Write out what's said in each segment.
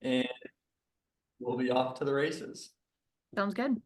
and we'll be off to the races. Sounds good.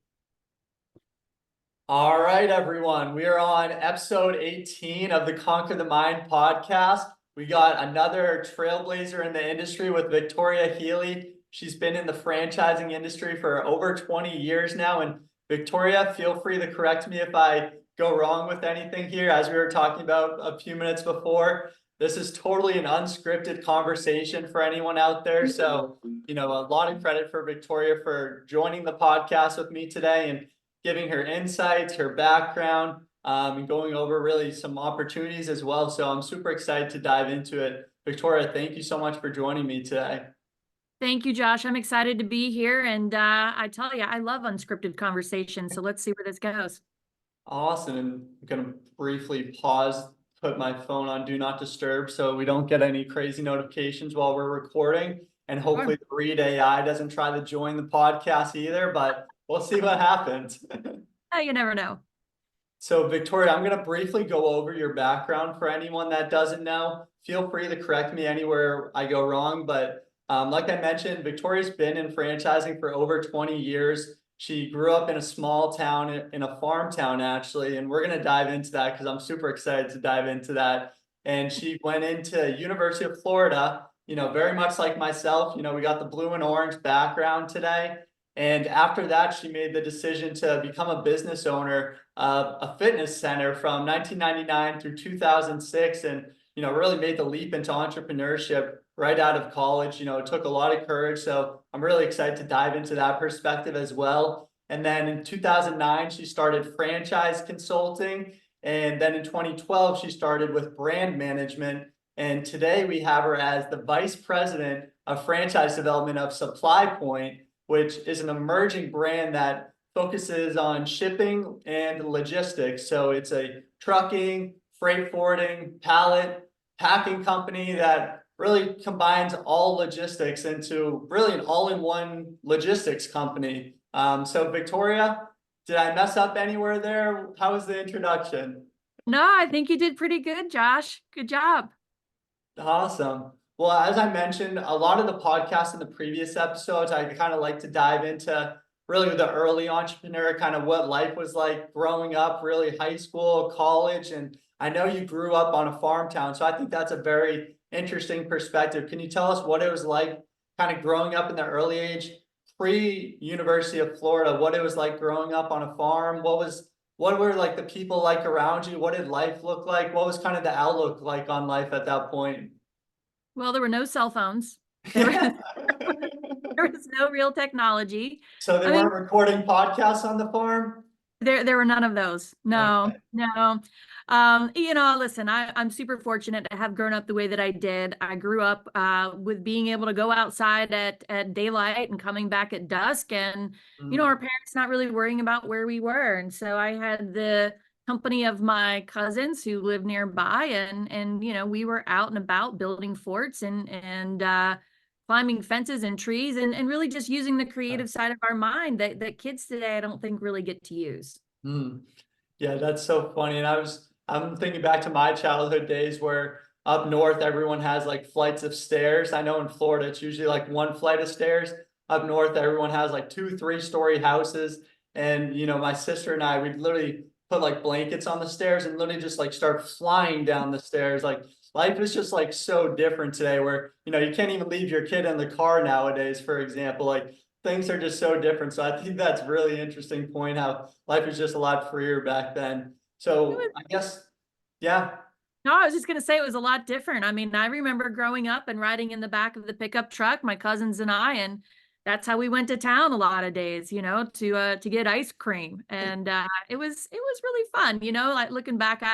All right, everyone. We are on episode 18 of the Conquer the Mind podcast. We got another trailblazer in the industry with Victoria Healy. She's been in the franchising industry for over 20 years now. And Victoria, feel free to correct me if I go wrong with anything here. As we were talking about a few minutes before, this is totally an unscripted conversation for anyone out there. So, a lot of credit for Victoria for joining the podcast with me today and giving her insights, her background, and going over really some opportunities as well. So I'm super excited to dive into it. Victoria, thank you so much for joining me today. Thank you, Josh. I'm excited to be here. And I tell you, I love unscripted conversations. So let's see where this goes. Awesome. And I'm going to briefly put my phone on Do Not Disturb so we don't get any crazy notifications while we're recording. And hopefully the Read AI doesn't try to join the podcast either, but we'll see what happens. You never know. So Victoria, I'm going to briefly go over your background for anyone that doesn't know. Feel free to correct me anywhere I go wrong. But like I mentioned, Victoria's been in franchising for over 20 years. She grew up in a small town, in a farm town, actually. And we're going to dive into that because I'm super excited to dive into that. And she went into University of Florida, very much like myself. We got the blue and orange background today. And after that, she made the decision to become a business owner of a fitness center from 1999 through 2006, and really made the leap into entrepreneurship right out of college. It took a lot of courage, so I'm really excited to dive into that perspective as well. And then in 2009, she started franchise consulting, and then in 2012, she started with brand management. And today we have her as the vice president of franchise development of Supply Point, which is an emerging brand that focuses on shipping and logistics. So it's a trucking, freight forwarding, pallet, packing company that really combines all logistics into really an all-in-one logistics company. So Victoria, did I mess up anywhere there? How was the introduction? No, I think you did pretty good, Josh. Good job. Awesome. Well, as I mentioned, a lot of the podcasts in the previous episodes, I kind of like to dive into really the early entrepreneur, kind of what life was like growing up, really high school, college. And I know you grew up on a farm town, so I think that's a very interesting perspective. Can you tell us what it was like kind of growing up in the early age, pre-University of Florida, what it was like growing up on a farm? What were like the people like around you? What did life look like? What was kind of the outlook like on life at that point? Well, there were no cell phones. There was no real technology. So they weren't recording podcasts on the farm? There were none of those. No, Okay. no. Listen, I'm super fortunate to have grown up the way that I did. I grew up with being able to go outside at daylight and coming back at dusk, and our parents not really worrying about where we were. And so I had the company of my cousins who lived nearby, and we were out and about building forts and climbing fences and trees and really just using the creative side of our mind that kids today I don't think really get to use. Yeah, that's so funny. And I'm thinking back to my childhood days where up north everyone has like flights of stairs. I know in Florida it's usually like one flight of stairs. Up north everyone has like 2-3 story houses. And my sister and I, we'd literally put like blankets on the stairs and literally just like start flying down the stairs. Like life is just like so different today where, you can't even leave your kid in the car nowadays, for example. Like things are just so different. So I think that's really interesting point how life was just a lot freer back then. So I guess, yeah. No, I was just going to say it was a lot different. I mean, I remember growing up and riding in the back of the pickup truck, my cousins and I, and that's how we went to town a lot of days, to get ice cream. And it was really fun, like looking back,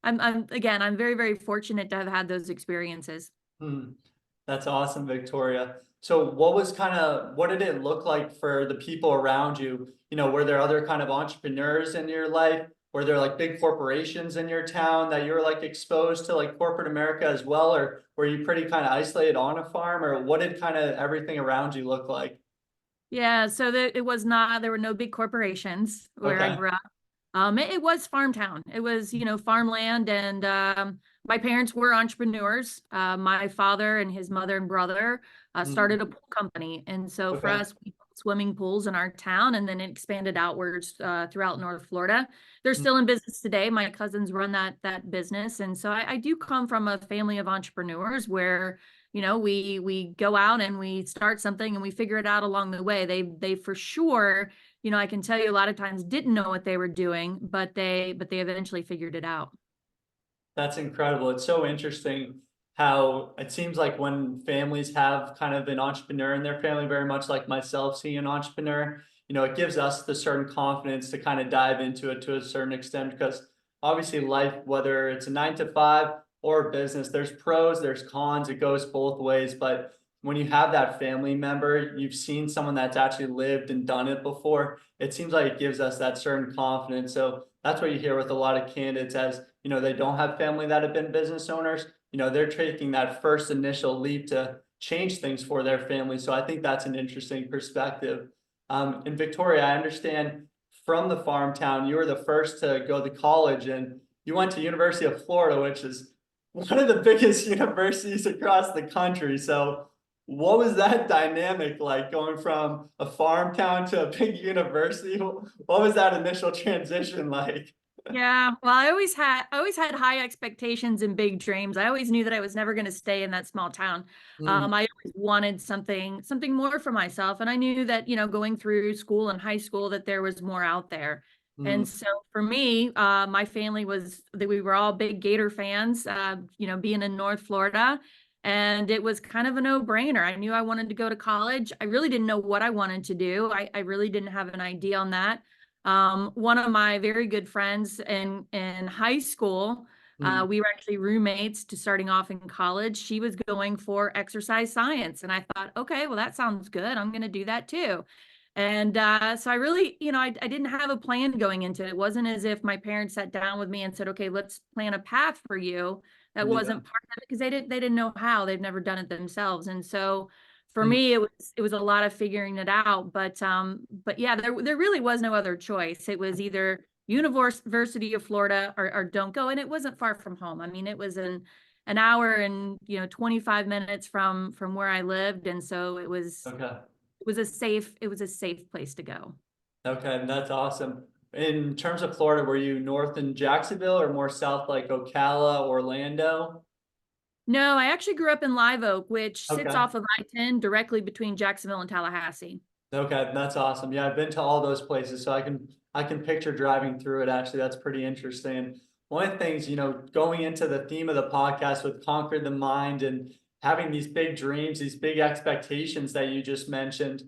I'm very, very fortunate to have had those experiences. That's awesome, Victoria. So what did it look like for the people around you? Were there other kind of entrepreneurs in your life? Were there like big corporations in your town that you were like exposed to like corporate America as well? Or were you pretty kind of isolated on a farm, or what did kind of everything around you look like? Yeah, so there were no big corporations where I Okay. grew up. It was farm town. It was, farmland, and My parents were entrepreneurs. My father and his mother and brother Mm, started a pool company. And so for okay. us, we built swimming pools in our town, and then it expanded outwards throughout North Florida. They're Mm, still in business today. My cousins run that business. And so I do come from a family of entrepreneurs where, we go out and we start something and we figure it out along the way. They for sure, I can tell you a lot of times didn't know what they were doing, but they eventually figured it out. that's incredible. It's so interesting how it seems like when families have kind of an entrepreneur in their family, very much like myself seeing an entrepreneur, it gives us the certain confidence to kind of dive into it to a certain extent because obviously life, whether it's a 9 to 5 or a business, there's pros, there's cons, it goes both ways. But when you have that family member, you've seen someone that's actually lived and done it before, it seems like it gives us that certain confidence. So that's what you hear with a lot of candidates as, they don't have family that have been business owners, they're taking that first initial leap to change things for their family. So I think that's an interesting perspective. And Victoria, I understand from the farm town, you were the first to go to college and you went to University of Florida, which is one of the biggest universities across the country. So what was that dynamic like going from a farm town to a big university? What was that initial transition like? Yeah, well, I always had high expectations and big dreams. I always knew that I was never going to stay in that small town. Mm, I always wanted something more for myself, and I knew that going through school and high school that there was more out there. mm, And so for me, my family was that we were all big Gator fans. Being in North Florida, and it was kind of a no-brainer. I knew I wanted to go to college. I really didn't know what I wanted to do. I really didn't have an idea on that. One of my very good friends in high school, mm. we were actually roommates to starting off in college. She was going for exercise science, and I thought, okay, well, that sounds good. I'm going to do that too. And so I really, I didn't have a plan going into it. It wasn't as if my parents sat down with me and said, okay, let's plan a path for you. That Yeah. wasn't part of it because they didn't know how. They've never done it themselves. And so for Mm, me it was a lot of figuring it out, but yeah, there really was no other choice. It was either University of Florida or don't go, and it wasn't far from home. I mean, it was an hour and 25 minutes from where I lived, and so okay. it was a safe place to go. Okay, that's awesome. In terms of Florida, were you north in Jacksonville or more south like Ocala, Orlando? No, I actually grew up in Live Oak, which sits Okay. off of I-10 directly between Jacksonville and Tallahassee. Okay, that's awesome. Yeah, I've been to all those places, so I can picture driving through it. Actually, that's pretty interesting. One of the things, going into the theme of the podcast with Conquer the Mind and having these big dreams, these big expectations that you just mentioned,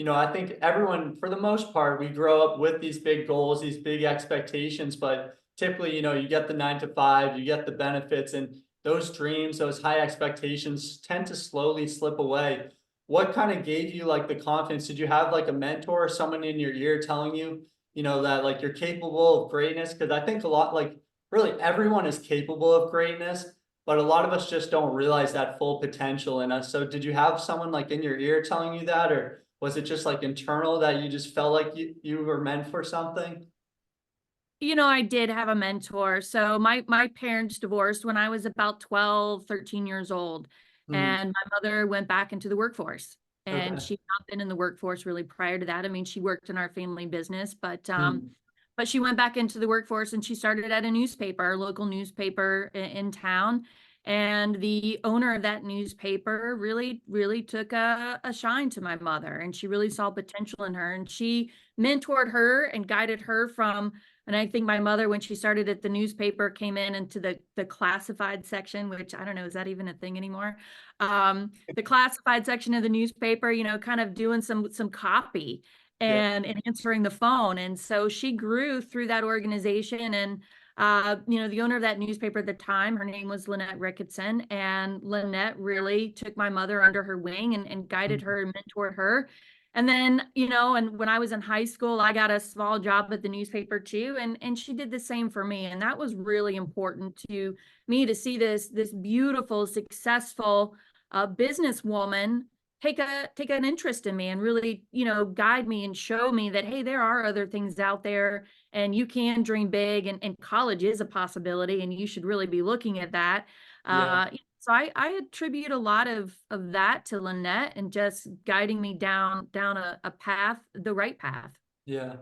I think everyone, for the most part, we grow up with these big goals, these big expectations, but typically, you get the 9 to 5, you get the benefits, and those dreams, those high expectations tend to slowly slip away. What kind of gave you like the confidence? Did you have like a mentor or someone in your ear telling you, that like you're capable of greatness? Because I think a lot, like really everyone is capable of greatness, but a lot of us just don't realize that full potential in us. So did you have someone like in your ear telling you that, or was it just like internal that you just felt like you were meant for something? I did have a mentor. So my parents divorced when I was about 12, 13 years old. Mm, And my mother went back into the workforce. And okay. she'd not been in the workforce really prior to that. I mean, she worked in our family business, Mm, but she went back into the workforce and she started at a newspaper, our local newspaper in town. And the owner of that newspaper really, really took a shine to my mother, and she really saw potential in her. And she mentored her and guided her from, and I think my mother, when she started at the newspaper, came into the classified section, which I don't know, is that even a thing anymore? The classified section of the newspaper, kind of doing some copy yeah. and answering the phone. And so she grew through that organization. And the owner of that newspaper at the time, her name was Lynette Ricketson, and Lynette really took my mother under her wing and guided Mm, her and mentored her. And then, and when I was in high school, I got a small job at the newspaper too. And she did the same for me. And that was really important to me, to see this beautiful, successful businesswoman take an interest in me and really, guide me and show me that, hey, there are other things out there and you can dream big, and college is a possibility and you should really be looking at that. Yeah. So I attribute a lot of that to Lynette and just guiding me down a path, the right path. Yeah.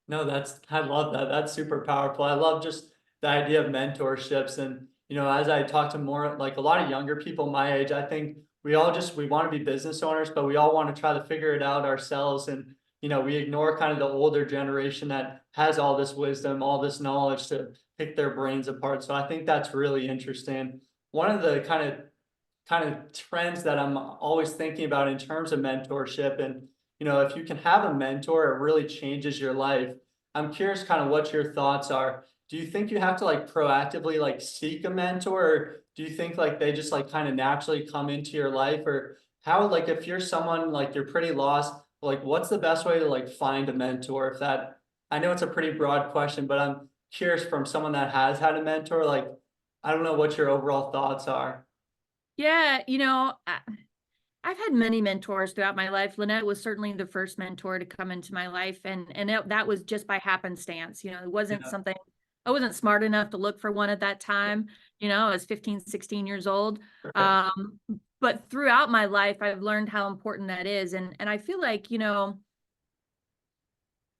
No, I love that. That's super powerful. I love just the idea of mentorships. And, as I talk to more, like a lot of younger people my age, I think we want to be business owners, but we all want to try to figure it out ourselves. And, we ignore kind of the older generation that has all this wisdom, all this knowledge to pick their brains apart. So I think that's really interesting. One of the kind of trends that I'm always thinking about in terms of mentorship, and if you can have a mentor, it really changes your life. I'm curious kind of what your thoughts are. Do you think you have to like proactively like seek a mentor, or do you think like they just like kind of naturally come into your life? Or how, like, if you're someone like you're pretty lost, like what's the best way to like find a mentor? If that, I know it's a pretty broad question, but I'm curious from someone that has had a mentor, like I don't know what your overall thoughts are. Yeah, I've had many mentors throughout my life. Lynette was certainly the first mentor to come into my life, and that was just by happenstance. It wasn't Yeah. something, I wasn't smart enough to look for one at that time. I was 15, 16 years old. Right. But throughout my life, I've learned how important that is. And I feel like,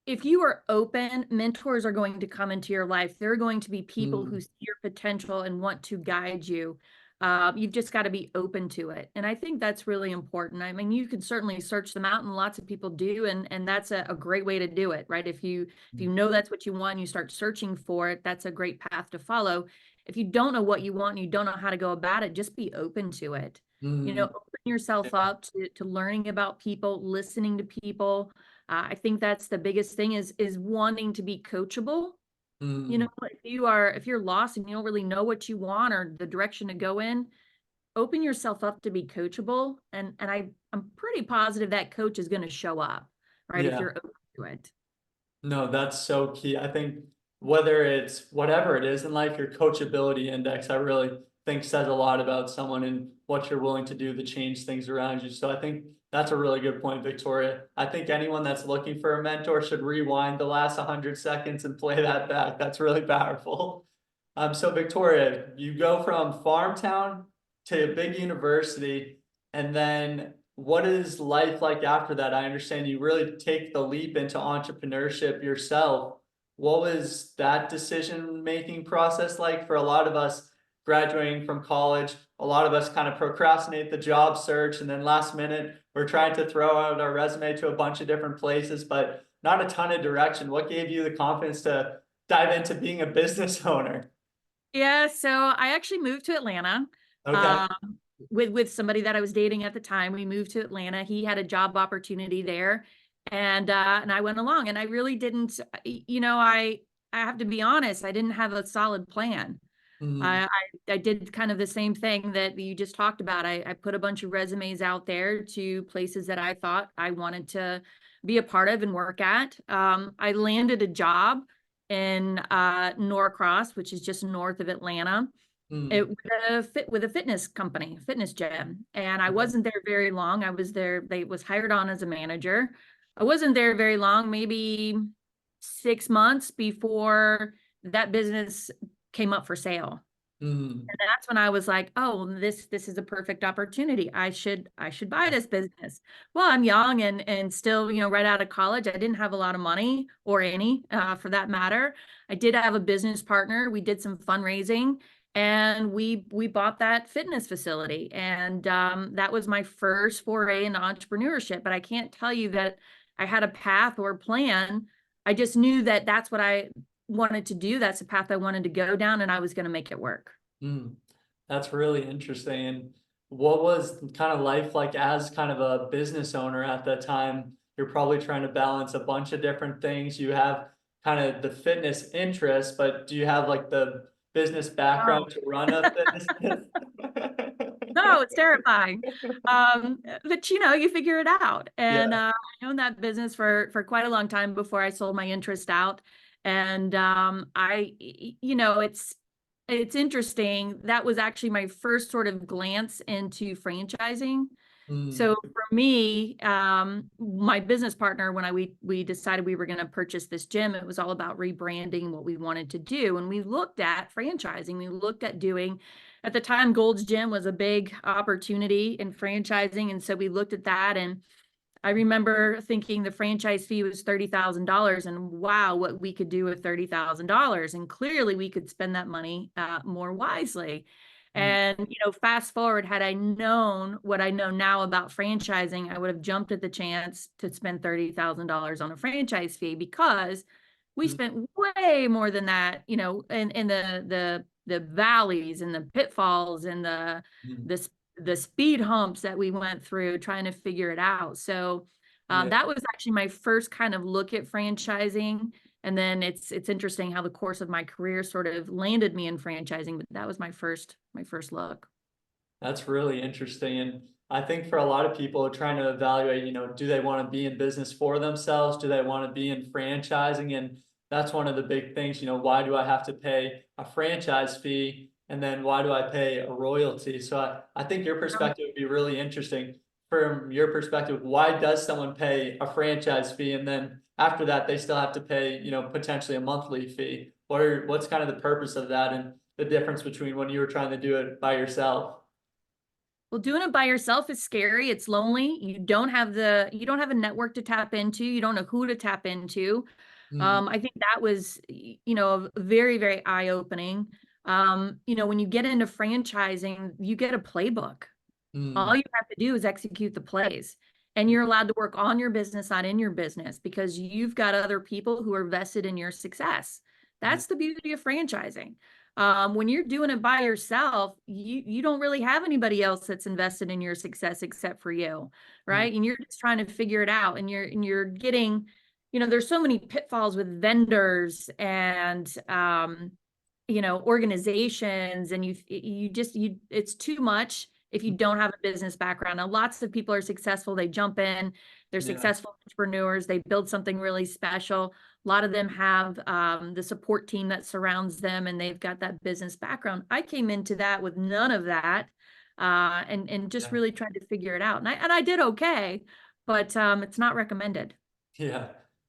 if you are open, mentors are going to come into your life. They're going to be people who Mm, see your potential and want to guide you. You've just got to be open to it. And I think that's really important. I mean, you can certainly search them out, and lots of people do. And that's a great way to do it, right? If you know that's what you want and you start searching for it, that's a great path to follow. If you don't know what you want and you don't know how to go about it, just be open to it. mm, Open yourself yeah. up to learning about people, listening to people. I think that's the biggest thing is wanting to be coachable. Mm, If you're lost and you don't really know what you want or the direction to go in, open yourself up to be coachable. And I'm pretty positive that coach is going to show up, right? If yeah. you're open to it. No, that's so key. I think whether it's whatever it is in life, your coachability index, I really think says a lot about someone and what you're willing to do to change things around you. So I think that's a really good point, Victoria. I think anyone that's looking for a mentor should rewind the last 100 seconds and play that back. That's really powerful. So Victoria, you go from farm town to a big university, and then what is life like after that? I understand you really take the leap into entrepreneurship yourself. What was that decision-making process like for a lot of us graduating from college? A lot of us kind of procrastinate the job search, and then last minute we're trying to throw out our resume to a bunch of different places, but not a ton of direction. What gave you the confidence to dive into being a business owner? Yeah, so I actually moved to Atlanta. Okay. Um, with somebody that I was dating at the time. We moved to Atlanta. He had a job opportunity there, and I went along. And I really didn't, I have to be honest, I didn't have a solid plan. Mm, I did kind of the same thing that you just talked about. I put a bunch of resumes out there to places that I thought I wanted to be a part of and work at. I landed a job in Norcross, which is just north of Atlanta. mm, It with a fitness company, fitness gym, and I okay. wasn't there very long. I was there. They was hired on as a manager. I wasn't there very long, maybe 6 months before that business came up for sale. Mm, And that's when I was like, oh, this is a perfect opportunity. I should buy this business. Well, I'm young and still, right out of college. I didn't have a lot of money or any, for that matter. I did have a business partner. We did some fundraising and we bought that fitness facility. And that was my first foray into entrepreneurship. But I can't tell you that I had a path or plan. I just knew that that's what I wanted to do. That's the path I wanted to go down, and I was going to make it work. mm. That's really interesting. And what was kind of life like as kind of a business owner at that time? You're probably trying to balance a bunch of different things. You have kind of the fitness interest, but do you have like the business Oh, background to run a fitness business? no, it's terrifying. But you figure it out. And Yeah. I owned that business for quite a long time before I sold my interest out. And it's interesting. That was actually my first sort of glance into franchising. Mm, So for me, my business partner, when we decided we were going to purchase this gym, it was all about rebranding what we wanted to do. And we looked at franchising. We looked at doing, at the time, Gold's Gym was a big opportunity in franchising. And so we looked at that, and I remember thinking the franchise fee was $30,000, and wow, what we could do with $30,000. And clearly we could spend that money more wisely. mm, And, fast forward, had I known what I know now about franchising, I would have jumped at the chance to spend $30,000 on a franchise fee, because we mm, spent way more than that, in the valleys and the pitfalls and mm. the the speed humps that we went through trying to figure it out. So Yeah, that was actually my first kind of look at franchising. And then it's interesting how the course of my career sort of landed me in franchising, but that was my first look. that's really interesting. And I think for a lot of people trying to evaluate, do they want to be in business for themselves? Do they want to be in franchising? And that's one of the big things, why do I have to pay a franchise fee? And then why do I pay a royalty? So I think your perspective would be really interesting. From your perspective, why does someone pay a franchise fee? And then after that, they still have to pay, potentially a monthly fee. What's kind of the purpose of that, and the difference between when you were trying to do it by yourself? Well, doing it by yourself is scary. It's lonely. You don't have a network to tap into. You don't know who to tap into. Mm, I think that was, very, very eye-opening. When you get into franchising, you get a playbook. All mm, you have to do is execute the plays. And you're allowed to work on your business, not in your business, because you've got other people who are vested in your success. mm, That's the beauty of franchising. When you're doing it by yourself, you don't really have anybody else that's invested in your success except for you, mm. right? And you're just trying to figure it out, and you're getting, there's so many pitfalls with vendors and organizations, and it's too much if you don't have a business background. Now, lots of people are successful. They jump in, they're Yeah, successful entrepreneurs, they build something really special. A lot of them have the support team that surrounds them, and they've got that business background. I came into that with none of that, and just yeah. really tried to figure it out. And I did okay, but it's not recommended. Yeah.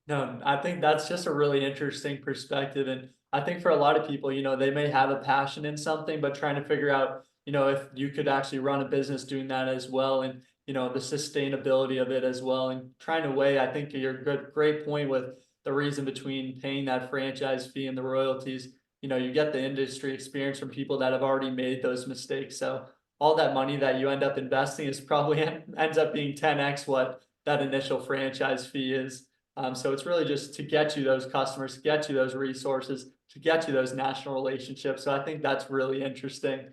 No, I think that's just a really interesting perspective. And I think for a lot of people, they may have a passion in something, but trying to figure out, if you could actually run a business doing that as well, and, the sustainability of it as well. And trying to weigh, I think your great point with the reason between paying that franchise fee and the royalties. You get the industry experience from people that have already made those mistakes. So all that money that you end up investing is probably ends up being 10x what that initial franchise fee is. So it's really just to get you those customers, to get you those resources, to get you those national relationships. So I think that's really interesting.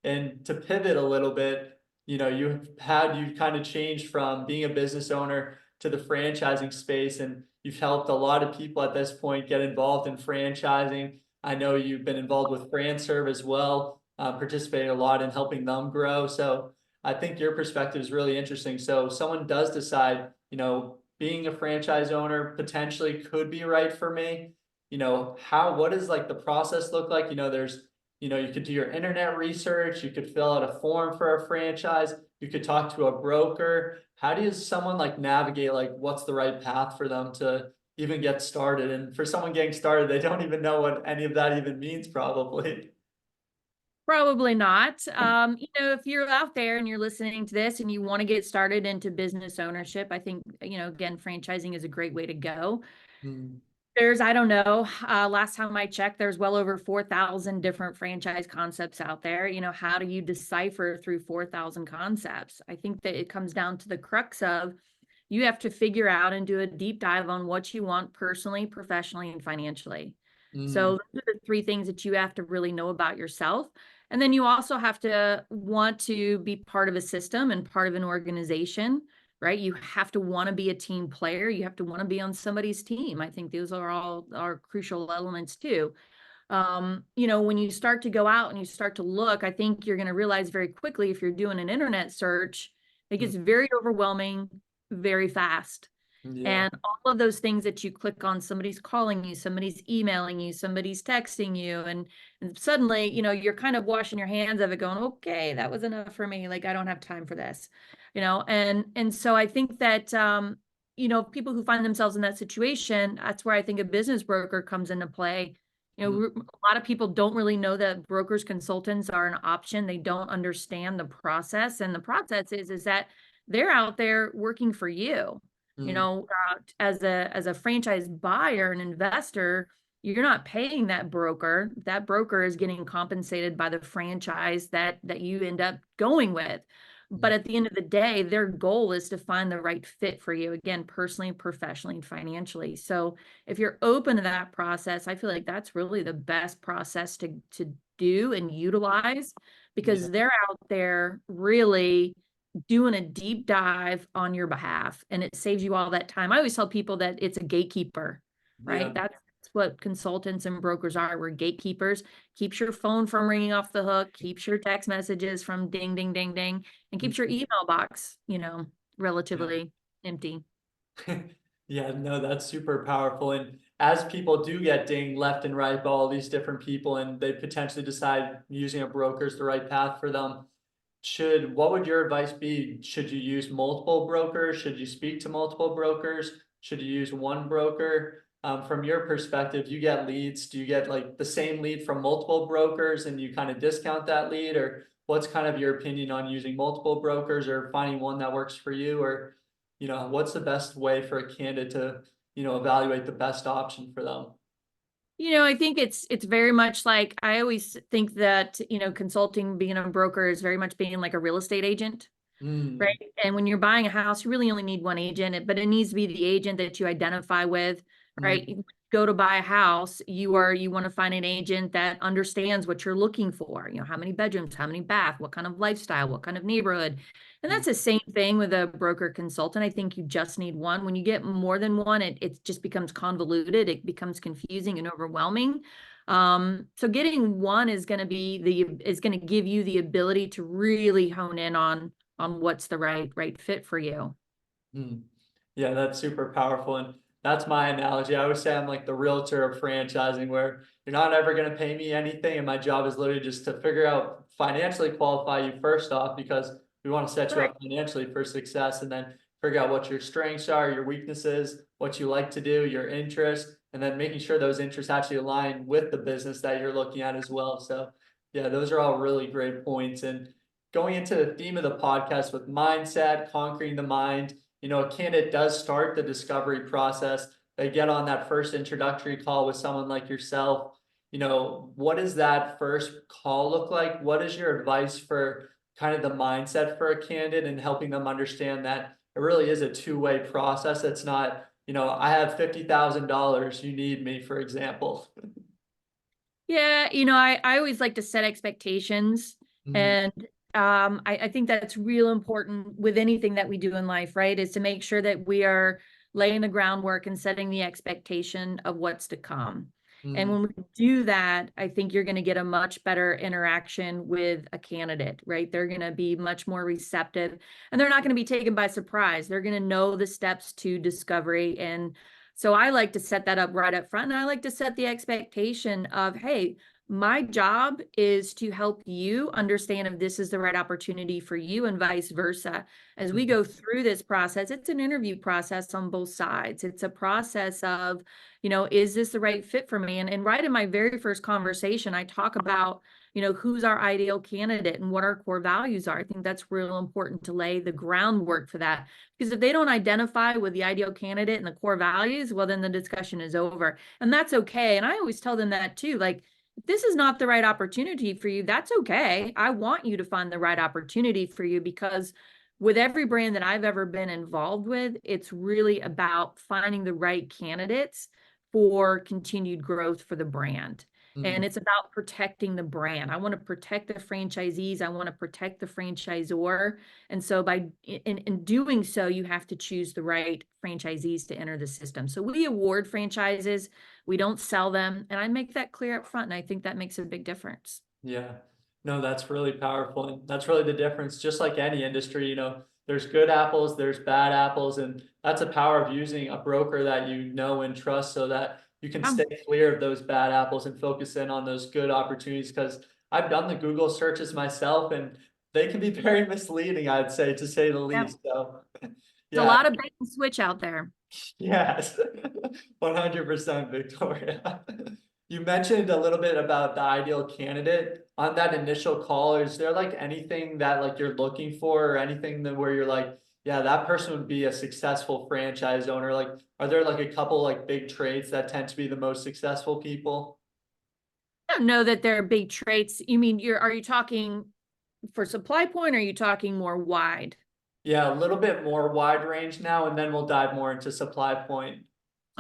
And to pivot a little bit, you kind of changed from being a business owner to the franchising space, and you've helped a lot of people at this point get involved in franchising. I know you've been involved with FranServe as well, participating a lot in helping them grow. So I think your perspective is really interesting. So if someone does decide, being a franchise owner potentially could be right for me. What does like the process look like? You could do your internet research, you could fill out a form for a franchise, you could talk to a broker. How does someone like navigate, like what's the right path for them to even get started? And for someone getting started, they don't even know what any of that even means, probably. Probably not. If you're out there and you're listening to this and you want to get started into business ownership, I think, again, franchising is a great way to go. Mm, I don't know, last time I checked, there's well over 4,000 different franchise concepts out there. How do you decipher through 4,000 concepts? I think that it comes down to the crux of, you have to figure out and do a deep dive on what you want personally, professionally, and financially. So mm, those are the three things that you have to really know about yourself. And then you also have to want to be part of a system and part of an organization, right? You have to want to be a team player. You have to want to be on somebody's team. I think those are all are crucial elements too. When you start to go out and you start to look, I think you're going to realize very quickly, if you're doing an internet search, it mm, gets very overwhelming very fast. yeah, And all of those things that you click on, somebody's calling you, somebody's emailing you, somebody's texting you, and suddenly, you're kind of washing your hands of it, going, okay, that was enough for me. Like, I don't have time for this. And so I think that, people who find themselves in that situation, that's where I think a business broker comes into play. A lot of people don't really know that brokers, consultants are an option. They don't understand the process. And the process is that they're out there working for you. As a franchise buyer and investor, you're not paying that broker. That broker is getting compensated by the franchise that you end up going with. But at the end of the day, their goal is to find the right fit for you, again, personally, professionally, and financially. So if you're open to that process, I feel like that's really the best process to do and utilize, because they're out there really doing a deep dive on your behalf, and it saves you all that time. I always tell people that it's a gatekeeper, right? Yeah. That's what consultants and brokers are. We're gatekeepers. Keeps your phone from ringing off the hook, keeps your text messages from ding, ding, ding, ding, and keeps your email box, relatively empty. Yeah, no, that's super powerful. And as people do get dinged left and right by all these different people, and they potentially decide using a broker is the right path for them, what would your advice be? Should you use multiple brokers? Should you speak to multiple brokers? Should you use one broker? From your perspective, you get leads. Do you get like the same lead from multiple brokers and you kind of discount that lead? Or what's kind of your opinion on using multiple brokers or finding one that works for you? Or, what's the best way for a candidate to, evaluate the best option for them? I think it's very much like, I always think that, consulting, being a broker is very much being like a real estate agent. Right. And when you're buying a house, you really only need one agent, but it needs to be the agent that you identify with, right? You go to buy a house, you want to find an agent that understands what you're looking for. How many bedrooms, how many bath, what kind of lifestyle, what kind of neighborhood. And that's the same thing with a broker consultant. I think you just need one. When you get more than one, it just becomes convoluted. It becomes confusing and overwhelming. So getting one is going to give you the ability to really hone in on what's the right fit for you. Yeah, that's super powerful. And that's my analogy. I always say I'm like the realtor of franchising, where you're not ever going to pay me anything. And my job is literally just to figure out, financially qualify you first off, because we want to set you up financially for success, and then figure out what your strengths are, your weaknesses, what you like to do, your interests, and then making sure those interests actually align with the business that you're looking at as well. So yeah, those are all really great points. And going into the theme of the podcast with mindset, conquering the mind, a candidate does start the discovery process. They get on that first introductory call with someone like yourself. What does that first call look like? What is your advice for kind of the mindset for a candidate and helping them understand that it really is a two-way process? It's not, I have $50,000, you need me, for example. Yeah, I always like to set expectations. And I think that's real important with anything that we do in life, right? Is to make sure that we are laying the groundwork and setting the expectation of what's to come. And when we do that, I think you're going to get a much better interaction with a candidate, right? They're going to be much more receptive, and they're not going to be taken by surprise. They're going to know the steps to discovery. And so I like to set that up right up front. And I like to set the expectation of, hey, my job is to help you understand if this is the right opportunity for you, and vice versa. As we go through this process, it's an interview process on both sides. It's a process of, is this the right fit for me? And right in my very first conversation, I talk about, who's our ideal candidate and what our core values are. I think that's real important to lay the groundwork for that. Because if they don't identify with the ideal candidate and the core values, well, then the discussion is over. And that's okay. And I always tell them that too. Like, if this is not the right opportunity for you, that's okay. I want you to find the right opportunity for you, because with every brand that I've ever been involved with, it's really about finding the right candidates for continued growth for the brand. And it's about protecting the brand. I want to protect the franchisees. I want to protect the franchisor. And so in doing so, you have to choose the right franchisees to enter the system. So we award franchises, we don't sell them. And I make that clear up front. And I think that makes a big difference. Yeah, no, that's really powerful. And that's really the difference. Just like any industry, there's good apples, there's bad apples. And that's a power of using a broker that you know and trust, so that you can stay clear of those bad apples and focus in on those good opportunities. Because I've done the Google searches myself, and they can be very misleading, I'd say, to say the Yeah. least. So, There's a yeah, lot of bait and switch out there. yes, 100%, Victoria. You mentioned a little bit about the ideal candidate on that initial call. Is there like anything that like you're looking for, or anything that where you're like, yeah, that person would be a successful franchise owner? Like, are there like a couple like big traits that tend to be the most successful people? I don't know that there are big traits. You mean are you talking for supply point, or are you talking more wide? Yeah, a little bit more wide range now, and then we'll dive more into supply point.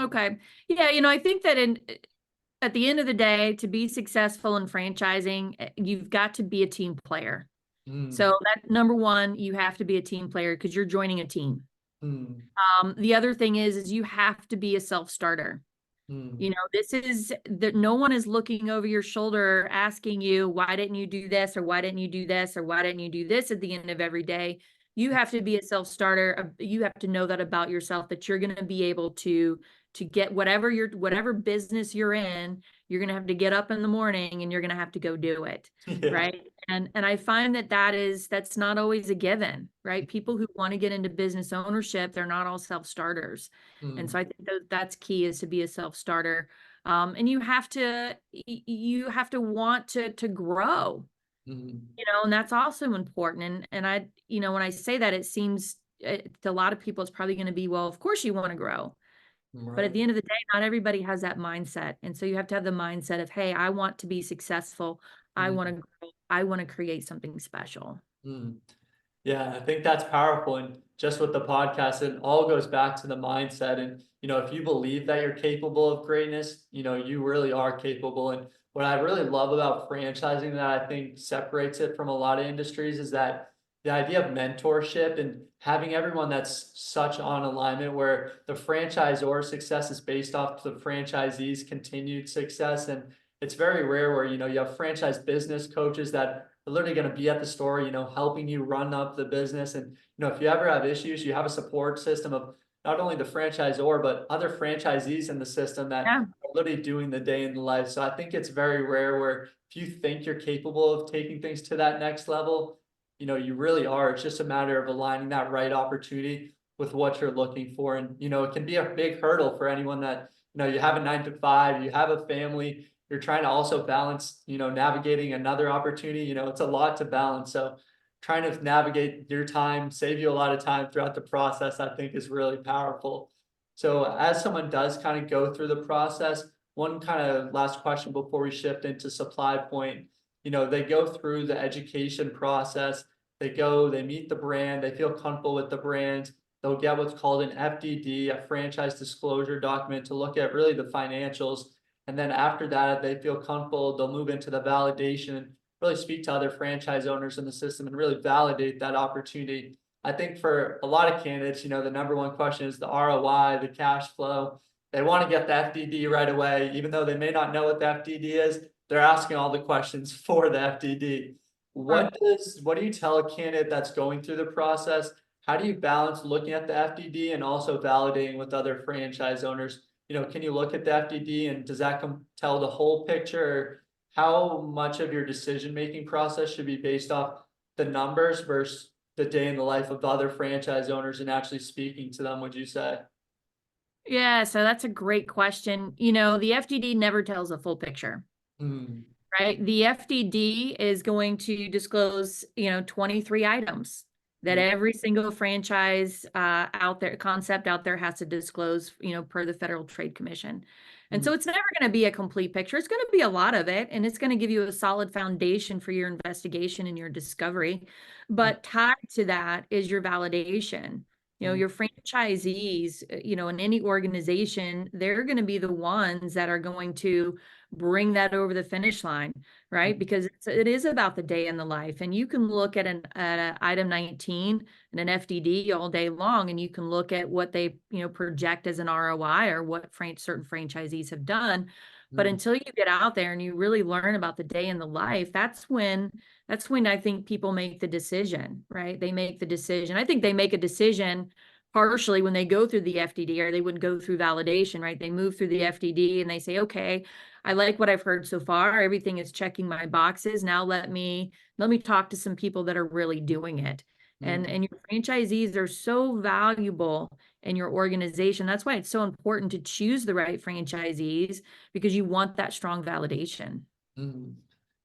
Okay. Yeah, I think that at the end of the day, to be successful in franchising, you've got to be a team player. Mm, So that number one, you have to be a team player because you're joining a team. mm, The other thing is you have to be a self-starter. mm. This is that no one is looking over your shoulder asking you, why didn't you do this? Or why didn't you do this? Or why didn't you do this at the end of every day? You have to be a self-starter. You have to know that about yourself, that you're going to be able to get whatever business you're in, you're going to have to get up in the morning and you're going to have to go do it. Yeah. Right. And I find that's not always a given, right? People who want to get into business ownership, they're not all self-starters. And Mm, so I think that's key, is to be a self-starter. And you have to want to grow, mm. and that's also important. And when I say that, it seems to a lot of people, it's probably going to be, well, of course you want to grow. But at Right. the end of the day, not everybody has that mindset. And so you have to have the mindset of, hey, I want to be successful. I want to Mm, grow. I want to create something special. mm. Yeah, I think that's powerful. And just with the podcast, it all goes back to the mindset. And, if you believe that you're capable of greatness, you really are capable. And what I really love about franchising that I think separates it from a lot of industries is that the idea of mentorship and having everyone that's such on alignment, where the franchisor success is based off the franchisee's continued success. And it's very rare where, you have franchise business coaches that are literally going to be at the store, helping you run up the business. And, if you ever have issues, you have a support system of not only the franchisor, but other franchisees in the system that Yeah. are literally doing the day in the life. So I think it's very rare where if you think you're capable of taking things to that next level, you really are. It's just a matter of aligning that right opportunity with what you're looking for. And, it can be a big hurdle for anyone that, you have a 9 to 5, you have a family, you're trying to also balance, navigating another opportunity. It's a lot to balance. So trying to navigate your time, save you a lot of time throughout the process, I think is really powerful. So as someone does kind of go through the process, one kind of last question before we shift into supply point, they go through the education process, they meet the brand, they feel comfortable with the brand, they'll get what's called an FDD, a franchise disclosure document, to look at really the financials. And then after that, they feel comfortable, they'll move into the validation, really speak to other franchise owners in the system and really validate that opportunity. I think for a lot of candidates, the number one question is the ROI, the cash flow. They want to get the FDD right away, even though they may not know what the FDD is. They're asking all the questions for the FDD. Sure. What do you tell a candidate that's going through the process? How do you balance looking at the FDD and also validating with other franchise owners? Can you look at the FDD and does that tell the whole picture? How much of your decision-making process should be based off the numbers versus the day in the life of other franchise owners and actually speaking to them, would you say? Yeah, so that's a great question. The FDD never tells a full picture, Hmm. right? The FDD is going to disclose, 23 items that every single franchise concept out there has to disclose, per the Federal Trade Commission. And Hmm. so it's never going to be a complete picture. It's going to be a lot of it, and it's going to give you a solid foundation for your investigation and your discovery. But tied to that is your validation. Hmm. Your franchisees, in any organization, they're going to be the ones that are going to bring that over the finish line, right? Because it is about the day in the life. And you can look at an item 19 and an FDD all day long, and you can look at what they, project as an ROI or what certain franchisees have done. But Hmm. until you get out there and you really learn about the day in the life, that's when I think people make the decision, right? They make the decision. I think they make a decision partially when they go through the FDD, or they wouldn't go through validation, right? They move through the FDD and they say, okay, I like what I've heard so far. Everything is checking my boxes. Now let me talk to some people that are really doing it. And your franchisees are so valuable in your organization. That's why it's so important to choose the right franchisees, because you want that strong validation. Mhm.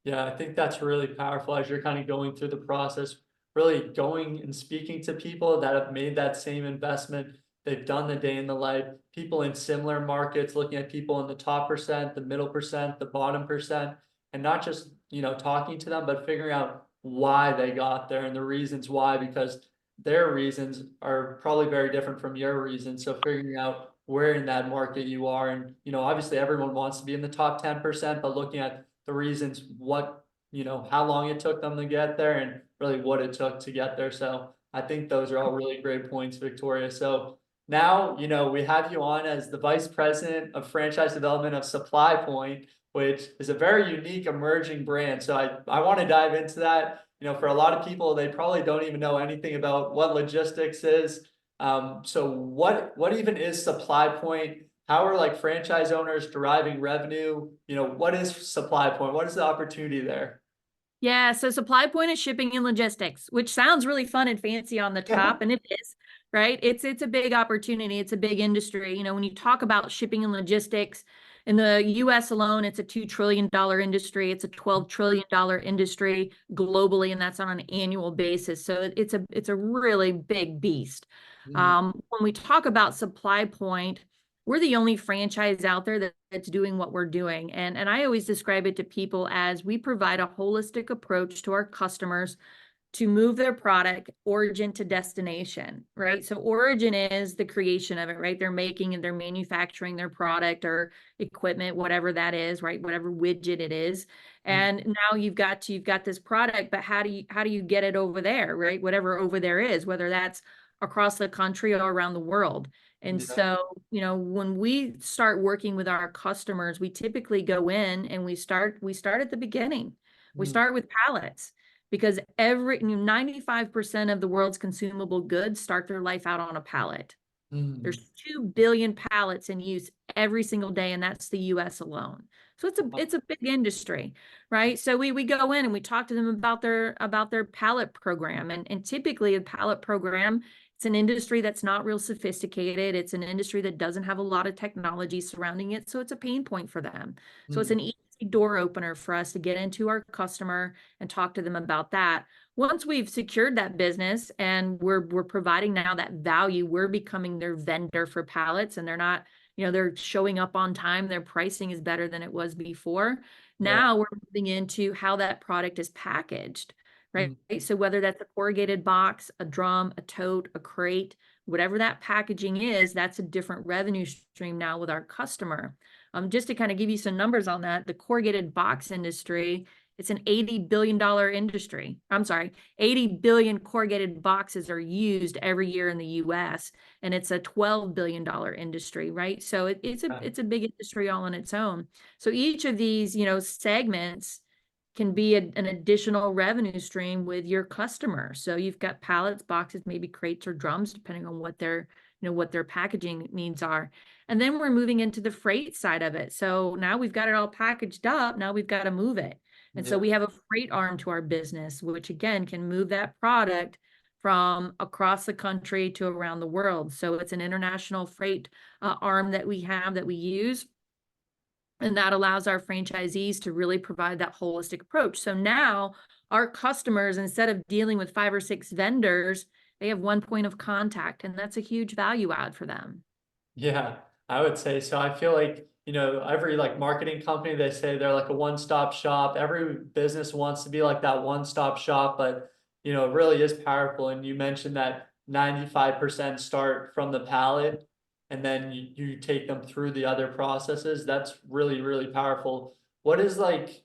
Yeah, I think that's really powerful as you're kind of going through the process, really going and speaking to people that have made that same investment. They've done the day in the life, people in similar markets, looking at people in the top percent, the middle percent, the bottom percent, and not just, talking to them, but figuring out why they got there and the reasons why, because their reasons are probably very different from your reasons. So figuring out where in that market you are, and, obviously everyone wants to be in the top 10%, but looking at the reasons, how long it took them to get there and really what it took to get there. So I think those are all really great points, Victoria. So now, we have you on as the Vice President of Franchise Development of Supply Point, which is a very unique emerging brand. So I want to dive into that. For a lot of people, they probably don't even know anything about what logistics is. So what even is Supply Point? How are like franchise owners deriving revenue? What is Supply Point? What is the opportunity there? Yeah, so supply point is shipping and logistics, which sounds really fun and fancy on the top, and it is, right? It's a big opportunity. It's a big industry. When you talk about shipping and logistics in the US alone, it's a $2 trillion industry. It's a $12 trillion industry globally, and that's on an annual basis. So it's a really big beast. When we talk about Supply Point, we're the only franchise out there that's doing what we're doing. And I always describe it to people as we provide a holistic approach to our customers to move their product origin to destination, right? So origin is the creation of it, right? They're making and they're manufacturing their product or equipment, whatever that is, right? Whatever widget it is. And now you've got this product, but how do you get it over there, right? Whatever over there is, whether that's across the country or around the world. And Yeah. so, when we start working with our customers, we typically go in and we start at the beginning. We Mm, start with pallets, because 95% of the world's consumable goods start their life out on a pallet. mm, There's 2 billion pallets in use every single day, and that's the US alone. So it's a big industry, right? So we go in and we talk to them about their pallet program. And typically a pallet program, it's an industry that's not real sophisticated. It's an industry that doesn't have a lot of technology surrounding it. So it's a pain point for them. So it's mm, an easy door opener for us to get into our customer and talk to them about that. Once we've secured that business and we're providing now that value, we're becoming their vendor for pallets, and they're not, they're showing up on time. Their pricing is better than it was before. yeah. Now we're moving into how that product is packaged, right? Mm, So whether that's a corrugated box, a drum, a tote, a crate, whatever that packaging is, that's a different revenue stream now with our customer. Just to kind of give you some numbers on that, the corrugated box industry, it's an $80 billion industry. I'm sorry, 80 billion corrugated boxes are used every year in the US, and it's a $12 billion industry, right? So it's a big industry all on its own. So each of these, segments can be an additional revenue stream with your customer. So you've got pallets, boxes, maybe crates or drums, depending on what their packaging needs are. And then we're moving into the freight side of it. So now we've got it all packaged up. Now we've got to move it. And so yeah. we have a freight arm to our business, which again can move that product from across the country to around the world. So it's an international freight arm that we have that we use. And that allows our franchisees to really provide that holistic approach. So now our customers, instead of dealing with 5 or 6 vendors, they have one point of contact, and that's a huge value add for them. Yeah, I would say so. I feel like, every like marketing company, they say they're like a one-stop shop. Every business wants to be like that one-stop shop, but it really is powerful. And you mentioned that 95% start from the pallet and then you take them through the other processes. That's really, really powerful. What is like,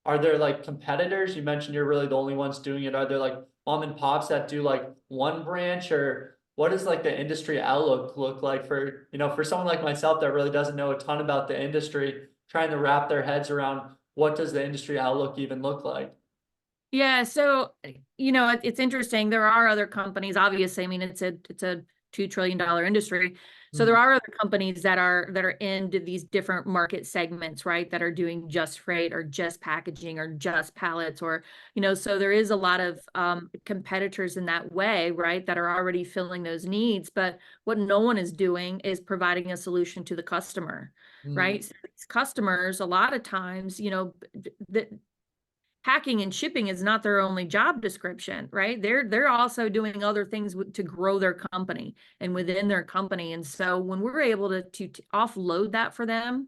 are there like competitors? You mentioned you're really the only ones doing it. Are there like mom and pops that do like one branch, or what does like the industry outlook look like for, for someone like myself that really doesn't know a ton about the industry, trying to wrap their heads around what does the industry outlook even look like? Yeah, so it's interesting. There are other companies, obviously. I mean, it's a $2 trillion industry. So there Mm, are other companies that are into these different market segments, right? That are doing just freight or just packaging or just pallets, or, so there is a lot of competitors in that way, right? That are already filling those needs. But what no one is doing is providing a solution to the customer, mm, right? So these customers, a lot of times, the packing and shipping is not their only job description, right? They're also doing other things to grow their company and within their company. And so when we're able to offload that for them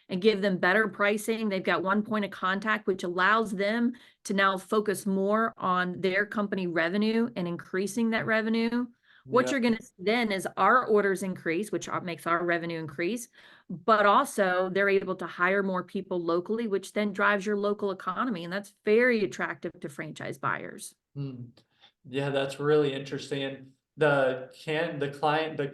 and give them better pricing, they've got one point of contact, which allows them to now focus more on their company revenue and increasing that revenue. What yeah. you're going to see then is our orders increase, which makes our revenue increase, but also they're able to hire more people locally, which then drives your local economy. And that's very attractive to franchise buyers. Mm. Yeah, that's really interesting. And the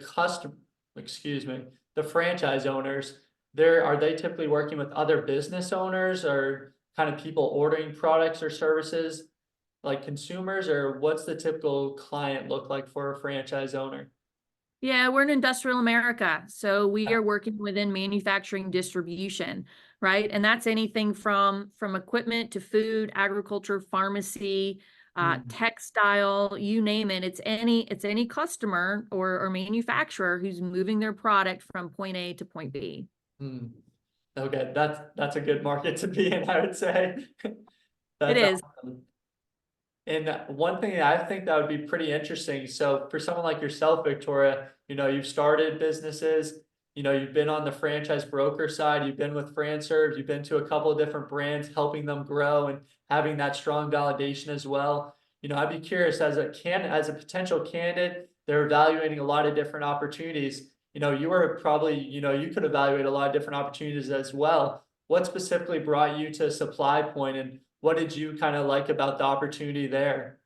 customer, excuse me, the franchise owners, are they typically working with other business owners or kind of people ordering products or services like consumers, or what's the typical client look like for a franchise owner? Yeah, we're in industrial America. So we Yeah. are working within manufacturing distribution, right? And that's anything from equipment to food, agriculture, pharmacy, Mm, textile, you name it. It's any customer or manufacturer who's moving their product from point A to point B. mm. Okay, that's a good market to be in, I would say. It That's is. awesome. And one thing that I think that would be pretty interesting. So for someone like yourself, Victoria, you've started businesses, you've been on the franchise broker side, you've been with FranServe, you've been to a couple of different brands, helping them grow and having that strong validation as well. I'd be curious as a potential candidate, they're evaluating a lot of different opportunities. You were probably, you could evaluate a lot of different opportunities as well. What specifically brought you to Supply Point, and what did you kind of like about the opportunity there?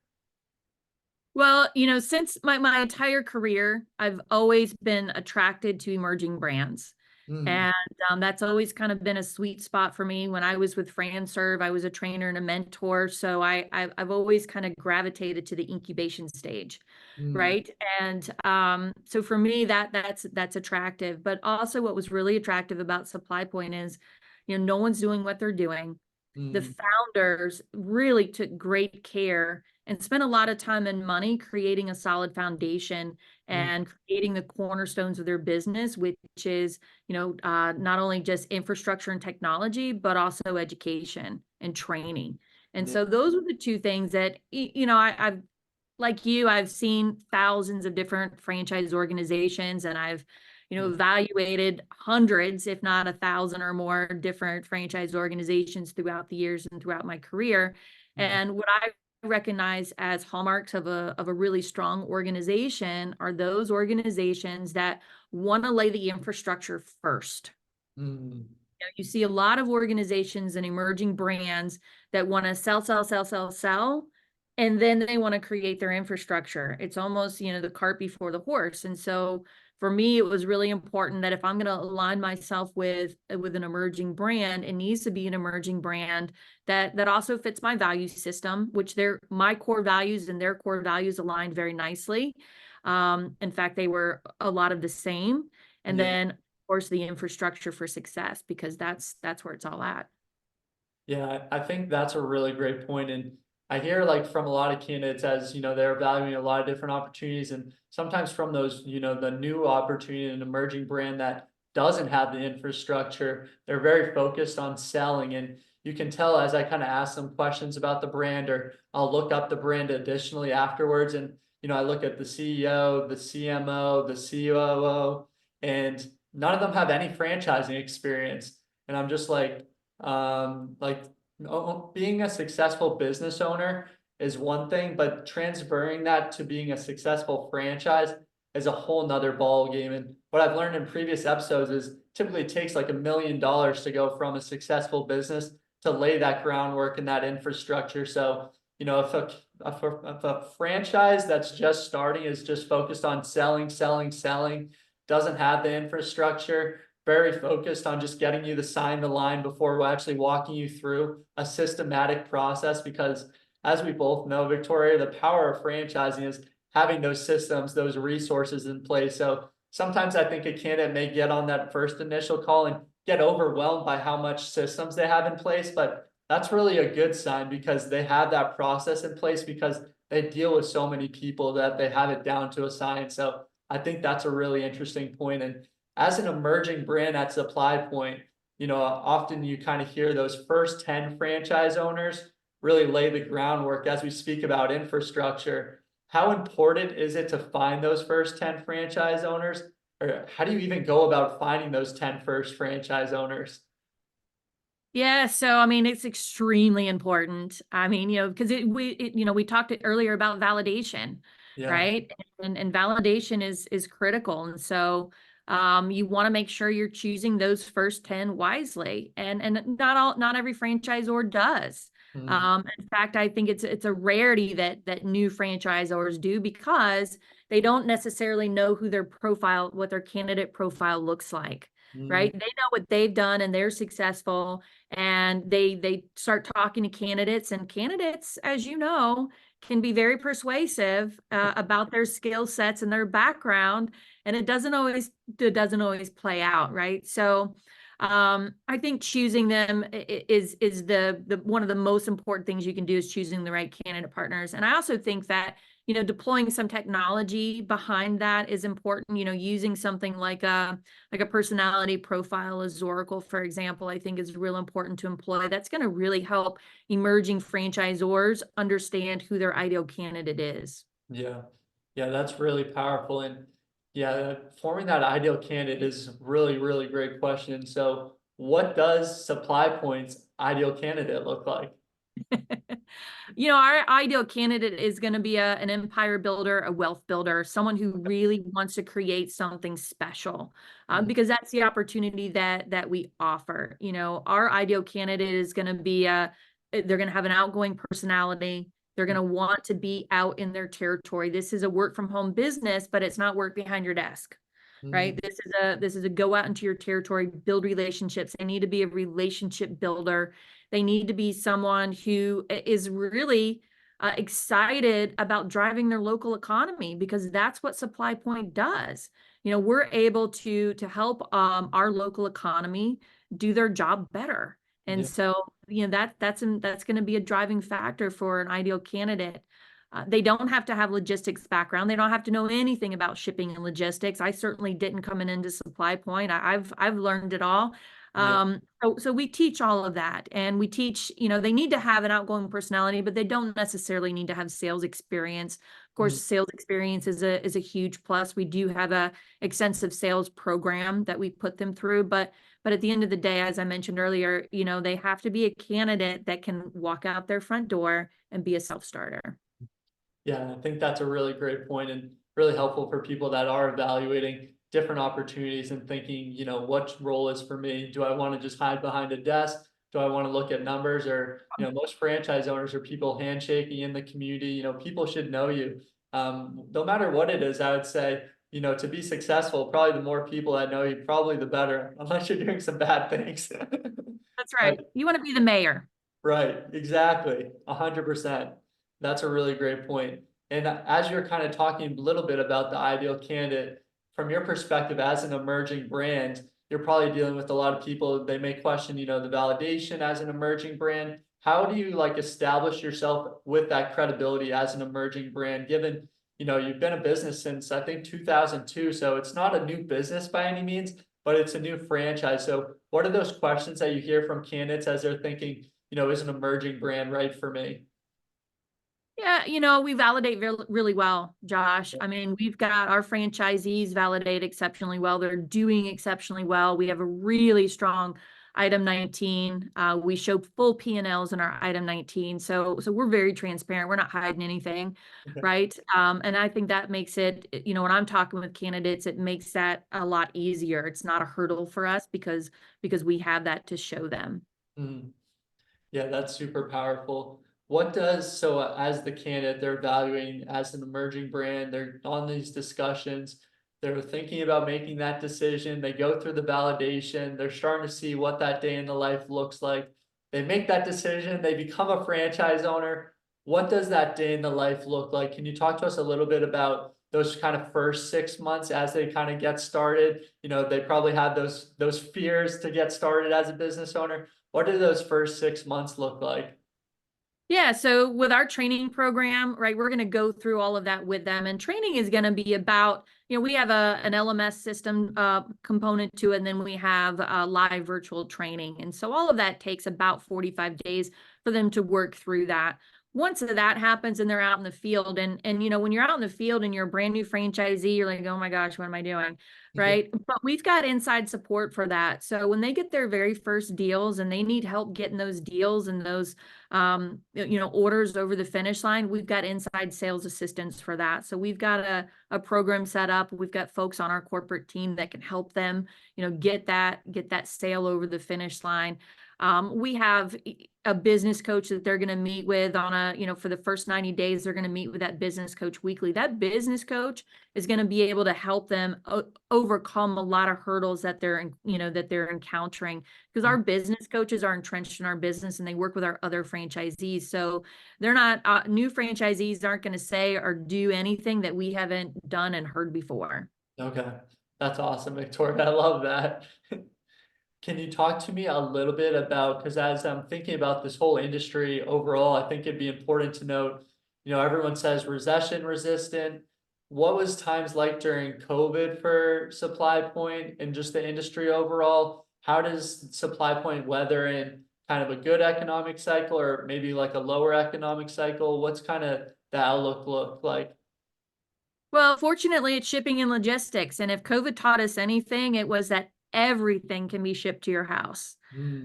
Well, since my entire career, I've always been attracted to emerging brands. Mm, And that's always kind of been a sweet spot for me. When I was with FranServe, I was a trainer and a mentor. So I've always kind of gravitated to the incubation stage, mm, right? And so for me, that's attractive. But also what was really attractive about Supply Point is, no one's doing what they're doing. The mm, founders really took great care and spent a lot of time and money creating a solid foundation mm, and creating the cornerstones of their business, which is, not only just infrastructure and technology, but also education and training. And yeah, so those are the two things that, I've, like you, I've seen thousands of different franchise organizations, and I've, mm, evaluated hundreds, if not 1,000 or more different franchise organizations throughout the years and throughout my career. mm, And what I recognize as hallmarks of a really strong organization are those organizations that want to lay the infrastructure first. mm, You see a lot of organizations and emerging brands that want to sell, sell, sell, sell, sell, and then they want to create their infrastructure. It's almost, the cart before the horse. And so for me, it was really important that if I'm going to align myself with an emerging brand, it needs to be an emerging brand that also fits my value system, which my core values and their core values aligned very nicely. In fact, they were a lot of the same. And yeah. then course, the infrastructure for success, because that's where it's all at. Yeah, I think that's a really great point. And I hear like from a lot of candidates as, they're evaluating a lot of different opportunities, and sometimes from those, the new opportunity, an emerging brand that doesn't have the infrastructure, they're very focused on selling. And you can tell as I kind of ask them questions about the brand, or I'll look up the brand additionally afterwards. And, I look at the CEO, the CMO, the COO, and none of them have any franchising experience. And I'm just like being a successful business owner is one thing, but transferring that to being a successful franchise is a whole nother ball game. And what I've learned in previous episodes is typically it takes like $1 million to go from a successful business to lay that groundwork and that infrastructure. So, if a franchise that's just starting is just focused on selling, selling, selling, doesn't have the infrastructure, very focused on just getting you to sign the line before we're actually walking you through a systematic process. Because as we both know, Victoria, the power of franchising is having those systems, those resources in place. So sometimes I think a candidate may get on that first initial call and get overwhelmed by how much systems they have in place, but that's really a good sign because they have that process in place because they deal with so many people that they have it down to a science. So I think that's a really interesting point. And as an emerging brand at Supply Point, often you kind of hear those first 10 franchise owners really lay the groundwork as we speak about infrastructure. How important is it to find those first 10 franchise owners? Or how do you even go about finding those 10 first franchise owners? Yeah, so I mean, it's extremely important. I mean, because we talked earlier about validation, Yeah. right? And validation is critical. And so you want to make sure you're choosing those first 10 wisely. And not every franchisor does. Mm, In fact, I think it's a rarity that new franchisors do because they don't necessarily know what their candidate profile looks like. mm, Right? They know what they've done and they're successful, and they start talking to candidates, and candidates, as you know, can be very persuasive about their skill sets and their background, and it doesn't always play out, right? So I think choosing them is the one of the most important things you can do, is choosing the right candidate partners. And I also think that deploying some technology behind that is important. Using something like a personality profile, as Oracle, for example, I think is real important to employ. That's going to really help emerging franchisors understand who their ideal candidate is. yeah. Yeah, that's really powerful. And yeah, forming that ideal candidate is really, really great question. So what does Supply Point's ideal candidate look like? Our ideal candidate is going to be an empire builder, a wealth builder, someone who really wants to create something special, Mm, because that's the opportunity that we offer. Our ideal candidate is going to be they're going to have an outgoing personality. They're going mm, to want to be out in their territory. This is a work from home business, but it's not work behind your desk. Right. mm, This is a go out into your territory, build relationships. They need to be a relationship builder. They need to be someone who is really excited about driving their local economy, because that's what Supply Point does. We're able to help our local economy do their job better. And yeah, so, that's going to be a driving factor for an ideal candidate. They don't have to have logistics background. They don't have to know anything about shipping and logistics. I certainly didn't coming into Supply Point. I've learned it all. yeah, So we teach all of that, and we teach, they need to have an outgoing personality, but they don't necessarily need to have sales experience. Of course, mm, sales experience is a huge plus. We do have a extensive sales program that we put them through, but at the end of the day, as I mentioned earlier, they have to be a candidate that can walk out their front door and be a self-starter. yeah. I think that's a really great point and really helpful for people that are evaluating different opportunities and thinking, what role is for me? Do I want to just hide behind a desk? Do I want to look at numbers? Or, most franchise owners are people handshaking in the community. People should know you. No matter what it is, I would say, to be successful, probably the more people that know you, probably the better, unless you're doing some bad things. That's But right. You want to be the mayor. right, exactly, 100%. That's a really great point. And as you're kind of talking a little bit about the ideal candidate, from your perspective as an emerging brand, you're probably dealing with a lot of people. They may question, the validation as an emerging brand. How do you like establish yourself with that credibility as an emerging brand, given, you've been a business since I think 2002, so it's not a new business by any means, but it's a new franchise. So what are those questions that you hear from candidates as they're thinking, is an emerging brand right for me? Yeah, we validate really well, Josh. I mean, we've got our franchisees validate exceptionally well. They're doing exceptionally well. We have a really strong item 19. We show full P&Ls in our item 19. So we're very transparent. We're not hiding anything, right? And I think that makes it, when I'm talking with candidates, it makes that a lot easier. It's not a hurdle for us because we have that to show them. Mhm. Yeah, that's super powerful. What does, so as the candidate, they're evaluating as an emerging brand, they're on these discussions, they're thinking about making that decision, they go through the validation, they're starting to see what that day in the life looks like. They make that decision, they become a franchise owner. what does that day in the life look like? Can you talk to us a little bit about those kind of first 6 months as they kind of get started? They probably had those fears to get started as a business owner. What do those first 6 months look like? Yeah, so with our training program, right, we're going to go through all of that with them. And training is going to be about, we have an LMS system component to it, and then we have live virtual training. And so all of that takes about 45 days for them to work through that. Once that happens and they're out in the field, and when you're out in the field and you're a brand new franchisee, you're like, oh my gosh, what am I doing? Right. But we've got inside support for that. So when they get their very first deals and they need help getting those deals and those orders over the finish line, we've got inside sales assistance for that. So we've got a program set up. We've got folks on our corporate team that can help them, get that sale over the finish line. We have a business coach that they're going to meet with on for the first 90 days, they're going to meet with that business coach weekly. That business coach is going to be able to help them overcome a lot of hurdles that they're encountering, because our business coaches are entrenched in our business and they work with our other franchisees. So they're not, new franchisees aren't going to say or do anything that we haven't done and heard before. Okay, that's awesome, Victoria. I love that. Can you talk to me a little bit about, because as I'm thinking about this whole industry overall, I think it'd be important to note, everyone says recession resistant. What was times like during COVID for Supply Point and just the industry overall? How does Supply Point weather in kind of a good economic cycle or maybe like a lower economic cycle? What's kind of the outlook look like? Well, fortunately, it's shipping and logistics. And if COVID taught us anything, it was that everything can be shipped to your house,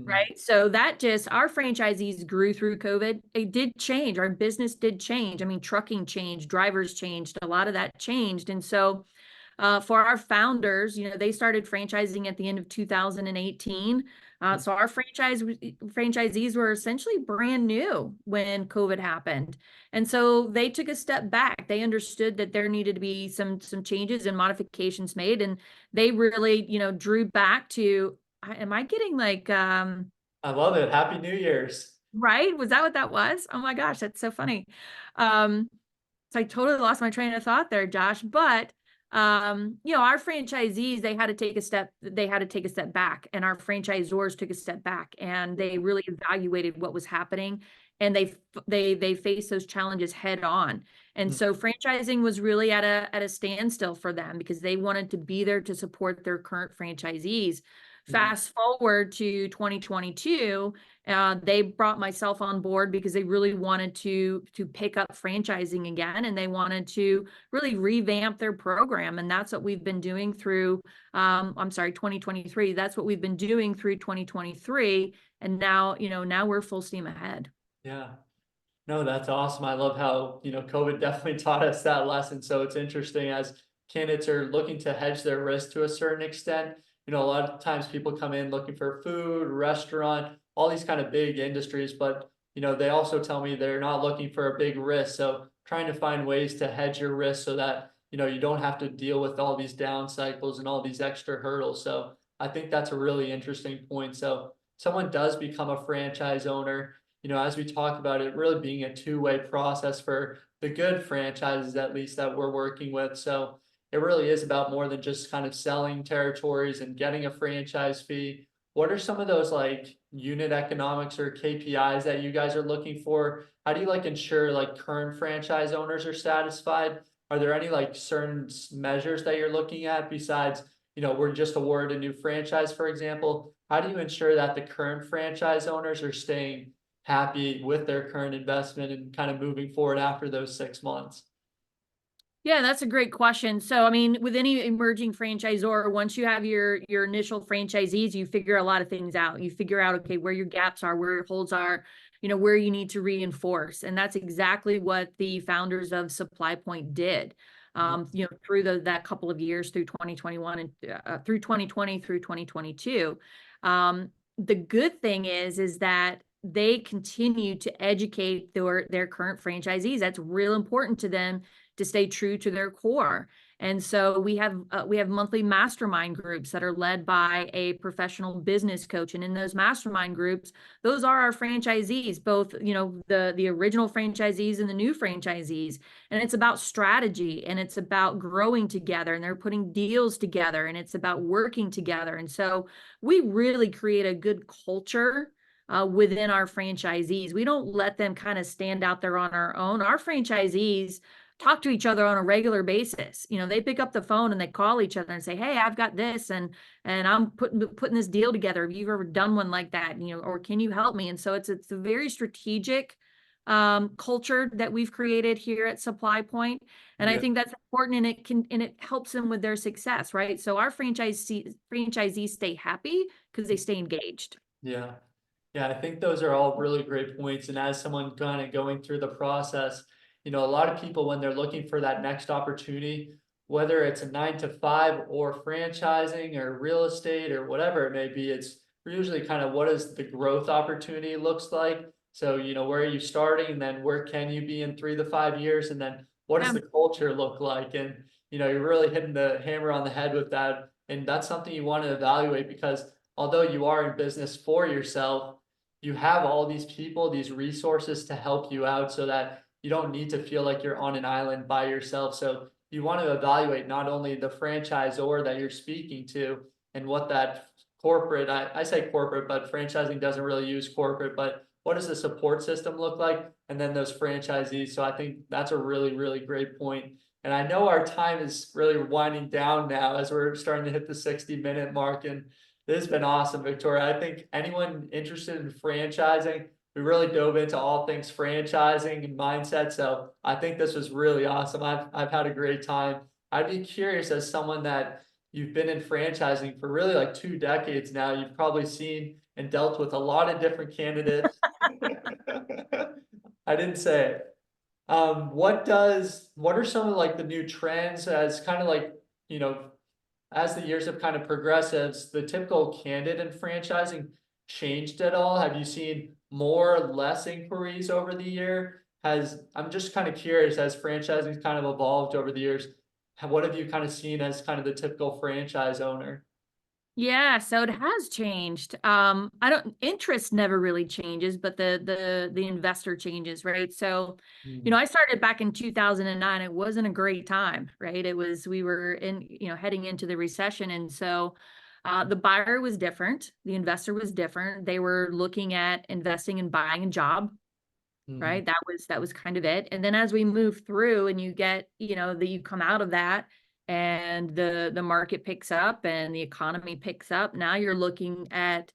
right? So our franchisees grew through COVID. It did change. Our business did change. I mean, trucking changed, drivers changed, a lot of that changed. And so for our founders, they started franchising at the end of 2018. So our franchisees were essentially brand new when COVID happened. And so they took a step back. They understood that there needed to be some changes and modifications made. And they really, drew back to, am I getting like, I love it. Happy New Year's. right? Was that what that was? Oh my gosh, that's so funny. So I totally lost my train of thought there, Josh. But our franchisees, they had to take a step back, and our franchisors took a step back, and they really evaluated what was happening, and they faced those challenges head on. And so franchising was really at a standstill for them because they wanted to be there to support their current franchisees. Fast forward to 2022, they brought myself on board because they really wanted to pick up franchising again, and they wanted to really revamp their program. And that's what we've been doing through 2023. That's what we've been doing through 2023. And now, now we're full steam ahead. Yeah. No, that's awesome. I love how, COVID definitely taught us that lesson. So it's interesting as candidates are looking to hedge their risk to a certain extent. A lot of times people come in looking for food, restaurant, all these kind of big industries, but, they also tell me they're not looking for a big risk. So trying to find ways to hedge your risk so that, you don't have to deal with all these down cycles and all these extra hurdles. So I think that's a really interesting point. So someone does become a franchise owner, as we talk about it, really being a two-way process for the good franchises, at least that we're working with. So it really is about more than just kind of selling territories and getting a franchise fee. What are some of those like unit economics or KPIs that you guys are looking for? How do you like ensure like current franchise owners are satisfied? Are there any like certain measures that you're looking at besides, we're just awarded a new franchise, for example? How do you ensure that the current franchise owners are staying happy with their current investment and kind of moving forward after those 6 months? Yeah, that's a great question. So, I mean, with any emerging franchisor, once you have your initial franchisees, you figure a lot of things out. You figure out, okay, where your gaps are, where your holes are, where you need to reinforce. And that's exactly what the founders of Supply Point did. Through that couple of years through 2021 and through 2020 through 2022. The good thing is that they continue to educate their current franchisees. That's real important to them to stay true to their core. And so we have monthly mastermind groups that are led by a professional business coach. And in those mastermind groups, those are our franchisees, both, the original franchisees and the new franchisees. And it's about strategy, and it's about growing together, and they're putting deals together, and it's about working together. And so we really create a good culture within our franchisees. We don't let them kind of stand out there on our own. Our franchisees talk to each other on a regular basis. They pick up the phone and they call each other and say, "Hey, I've got this, and I'm putting this deal together. Have you ever done one like that? Or can you help me?" And so it's a very strategic culture that we've created here at Supply Point. And I Yeah. think that's important, and it helps them with their success, right? So our franchisees stay happy because they stay engaged. Yeah. Yeah, I think those are all really great points. And as someone kind of going through the process, a lot of people, when they're looking for that next opportunity, whether it's a 9 to 5 or franchising or real estate or whatever it may be, it's usually kind of what does the growth opportunity looks like. So, where are you starting, and then where can you be in 3 to 5 years? And then what does Yeah. the culture look like? And, you're really hitting the hammer on the head with that. And that's something you want to evaluate, because although you are in business for yourself, you have all these people, these resources to help you out, so that you don't need to feel like you're on an island by yourself. So you want to evaluate not only the franchisor that you're speaking to and what that corporate, I say corporate, but franchising doesn't really use corporate, but what does the support system look like? And then those franchisees. So I think that's a really, really great point. And I know our time is really winding down now as we're starting to hit the 60-minute mark. And this has been awesome, Victoria. I think anyone interested in franchising, we really dove into all things franchising and mindset. So I think this was really awesome. I've had a great time. I'd be curious, as someone that you've been in franchising for really like 2 decades now, you've probably seen and dealt with a lot of different candidates. I didn't say it. What are some of like the new trends, as kind of like, you know, as the years have kind of progressed, has the typical candidate in franchising changed at all? Have you seen more or less inquiries over the year? I'm just kind of curious, as franchising's kind of evolved over the years, what have you kind of seen as kind of the typical franchise owner? Yeah, so it has changed. I don't Interest never really changes, but the investor changes, right? So, Hmm. I started back in 2009. It wasn't a great time, right? We were heading into the recession. And so the buyer was different, the investor was different. They were looking at investing and buying a job, Hmm. right? That was kind of it. And then as we move through, and you get, that you come out of that, and the market picks up and the economy picks up, now you're looking at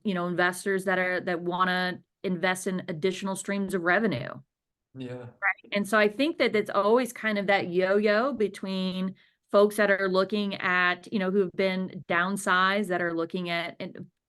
investors that want to invest in additional streams of revenue. Yeah. And so I think that it's always kind of that yo-yo between folks that are looking at, who've been downsized, that are looking at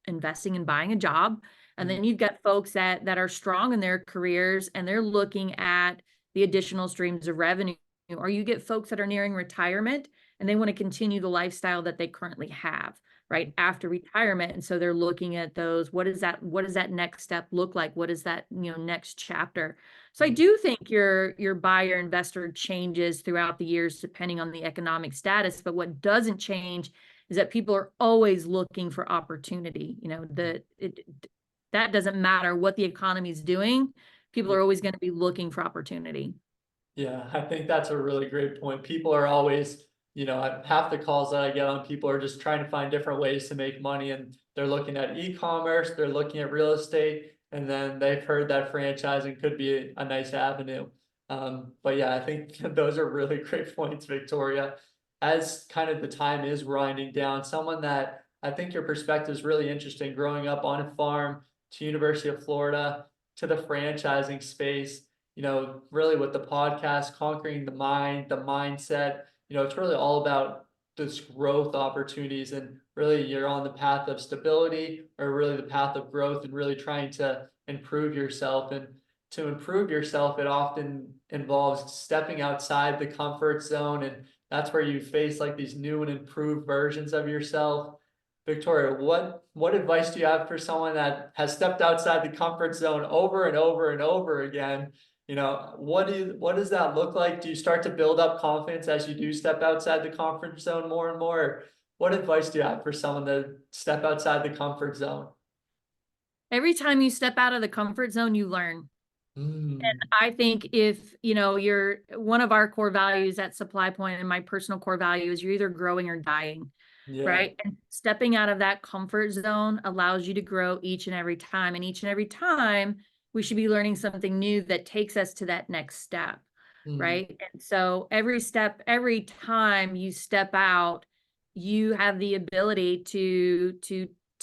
investing and buying a job. And Hmm. then you've got folks that are strong in their careers, and they're looking at the additional streams of revenue. Or you get folks that are nearing retirement, and they want to continue the lifestyle that they currently have, right, after retirement. And so they're looking at those, what does that next step look like? What is that, next chapter? So I Hmm. do think your buyer investor changes throughout the years depending on the economic status. But what doesn't change is that people are always looking for opportunity. That doesn't matter what the economy is doing. People Yeah. are always going to be looking for opportunity. Yeah, I think that's a really great point. People are always, half the calls that I get on, people are just trying to find different ways to make money, and they're looking at e-commerce, they're looking at real estate, and then they've heard that franchising could be a nice avenue. But yeah, I think those are really great points, Victoria. As kind of the time is winding down, someone that I think your perspective is really interesting, growing up on a farm to University of Florida to the franchising space, really with the podcast, conquering the mind, the mindset, it's really all about this growth opportunities, and really you're on the path of stability, or really the path of growth, and really trying to improve yourself. And to improve yourself, it often involves stepping outside the comfort zone. And that's where you face like these new and improved versions of yourself. Victoria, what advice do you have for someone that has stepped outside the comfort zone over and over and over again? What does that look like? Do you start to build up confidence as you do step outside the comfort zone more and more? Or what advice do you have for someone to step outside the comfort zone? Every time you step out of the comfort zone, you learn. And Mm, I think if, you're one of our core values at Supply Point, and my personal core value is you're either growing or dying, yeah. right? And stepping out of that comfort zone allows you to grow each and every time. And each and every time, we should be learning something new that takes us to that next step, Mm, right? And so every step, every time you step out, you have the ability to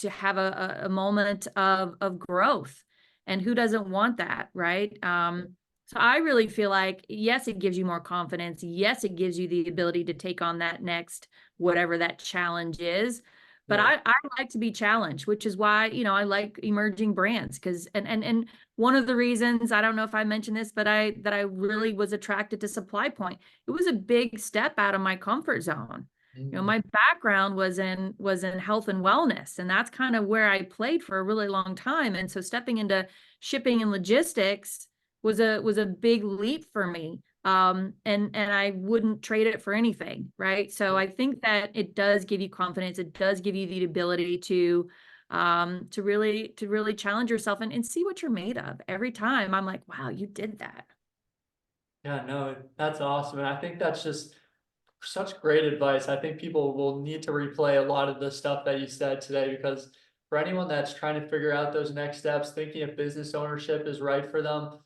have a moment of growth. And who doesn't want that, right? So I really feel like, yes, it gives you more confidence. Yes, it gives you the ability to take on that next, whatever that challenge is. But yeah. I like to be challenged, which is why, I like emerging brands. Because and one of the reasons, I don't know if I mentioned this, but I really was attracted to Supply Point. It was a big step out of my comfort zone. Mm, My background was in health and wellness, and that's kind of where I played for a really long time. And so stepping into shipping and logistics was a big leap for me. And I wouldn't trade it for anything, right? So I think that it does give you confidence. It does give you the ability to really challenge yourself and see what you're made of. Every time I'm like, wow, you did that. yeah, no, that's awesome. And I think that's just such great advice. I think people will need to replay a lot of the stuff that you said today, because for anyone that's trying to figure out those next steps, thinking if business ownership is right for them,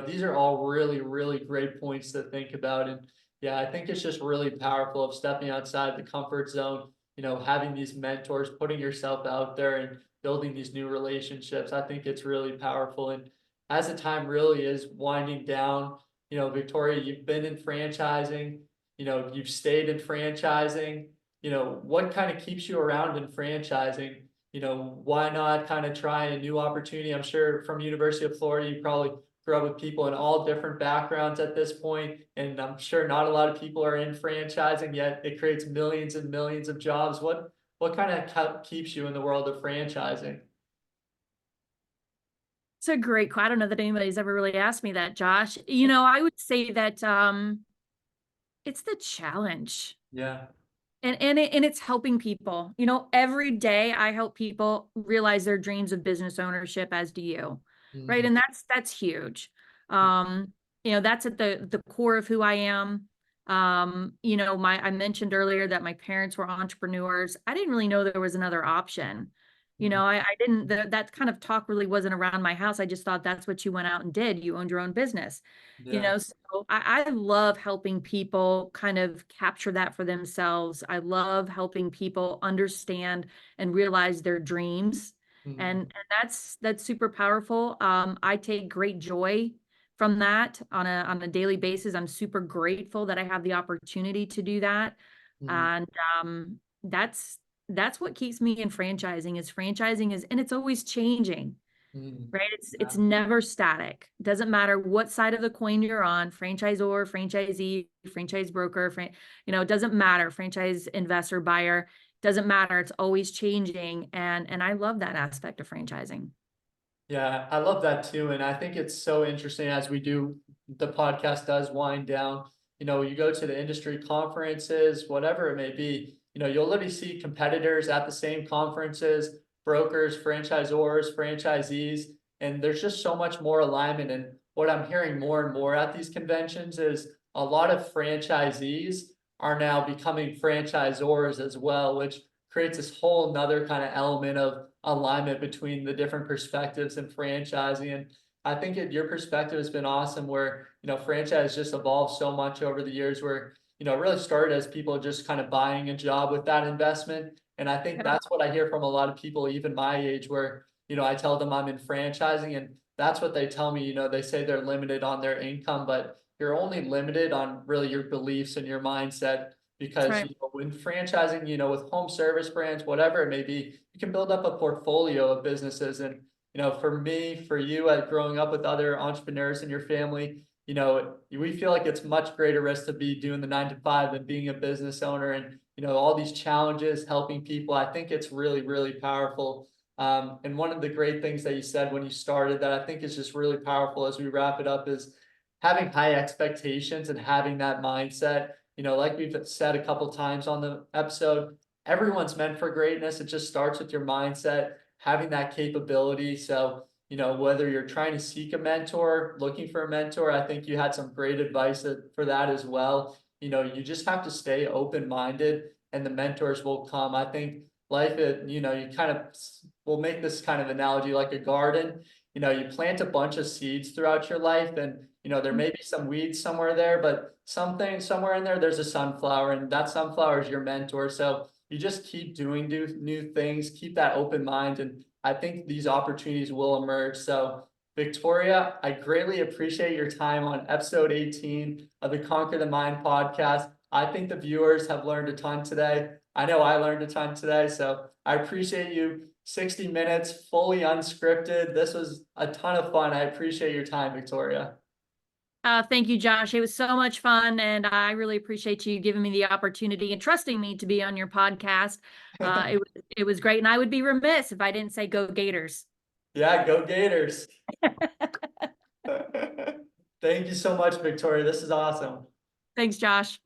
these are all really, really great points to think about. And yeah, I think it's just really powerful of stepping outside the comfort zone, having these mentors, putting yourself out there and building these new relationships. I think it's really powerful. And as the time really is winding down, Victoria, you've been in franchising, you've stayed in franchising, what kind of keeps you around in franchising? Why not kind of try a new opportunity? I'm sure from University of Florida, you probably grew up with people in all different backgrounds at this point, and I'm sure not a lot of people are in franchising, yet it creates millions and millions of jobs. What kind of keeps you in the world of franchising? It's a great question. I don't know that anybody's ever really asked me that, Josh. I would say that it's the challenge. Yeah. And it's helping people. Every day I help people realize their dreams of business ownership, as do you. Right. Mm, And that's huge. Um, that's at the core of who I am. I mentioned earlier that my parents were entrepreneurs. I didn't really know there was another option. mm, I didn't, that kind of talk really wasn't around my house. I just thought that's what you went out and did. You owned your own business. yeah. So I love helping people kind of capture that for themselves. I love helping people understand and realize their dreams. Mm, And that's super powerful. I take great joy from that on a daily basis. I'm super grateful that I have the opportunity to do that. mm, And that's what keeps me in franchising is, and it's always changing, mm, right? It's yeah. never static. Doesn't matter what side of the coin you're on, franchisor, franchisee, franchise broker, it doesn't matter, franchise investor, buyer, doesn't matter. It's always changing. And I love that aspect of franchising. Yeah, I love that too. And I think it's so interesting as the podcast does wind down. You go to the industry conferences, whatever it may be, you'll literally see competitors at the same conferences, brokers, franchisors, franchisees, and there's just so much more alignment. And what I'm hearing more and more at these conventions is a lot of franchisees are now becoming franchisors as well, which creates this whole nother kind of element of alignment between the different perspectives in franchising. And I think your perspective has been awesome where, franchise just evolved so much over the years where, it really started as people just kind of buying a job with that investment. And I think Yep. that's what I hear from a lot of people, even my age, where, I tell them I'm in franchising and that's what they tell me, they say they're limited on their income, but you're only limited on really your beliefs and your mindset That's because right. when franchising, with home service brands, whatever it may be, you can build up a portfolio of businesses. And for me, for you, growing up with other entrepreneurs in your family, we feel like it's much greater risk to be doing the 9 to 5 than being a business owner. And all these challenges, helping people, I think it's really, really powerful. And one of the great things that you said when you started that I think is just really powerful as we wrap it up is having high expectations and having that mindset, like we've said a couple times on the episode, everyone's meant for greatness. It just starts with your mindset, having that capability. So, whether you're trying to seek a mentor, looking for a mentor, I think you had some great advice for that as well. You just have to stay open-minded and the mentors will come. I think life, you kind of, we'll make this kind of analogy like a garden. You plant a bunch of seeds throughout your life and, there may be some weeds somewhere there, but something somewhere in there, there's a sunflower and that sunflower is your mentor. So you just keep doing new things, keep that open mind. And I think these opportunities will emerge. So Victoria, I greatly appreciate your time on episode 18 of the Conquer the Mind podcast. I think the viewers have learned a ton today. I know I learned a ton today. So I appreciate you. 60 minutes, fully unscripted. This was a ton of fun. I appreciate your time, Victoria. Thank you, Josh. It was so much fun, and I really appreciate you giving me the opportunity and trusting me to be on your podcast. It was great, and I would be remiss if I didn't say go Gators. Yeah, go Gators. Thank you so much, Victoria. This is awesome. Thanks, Josh.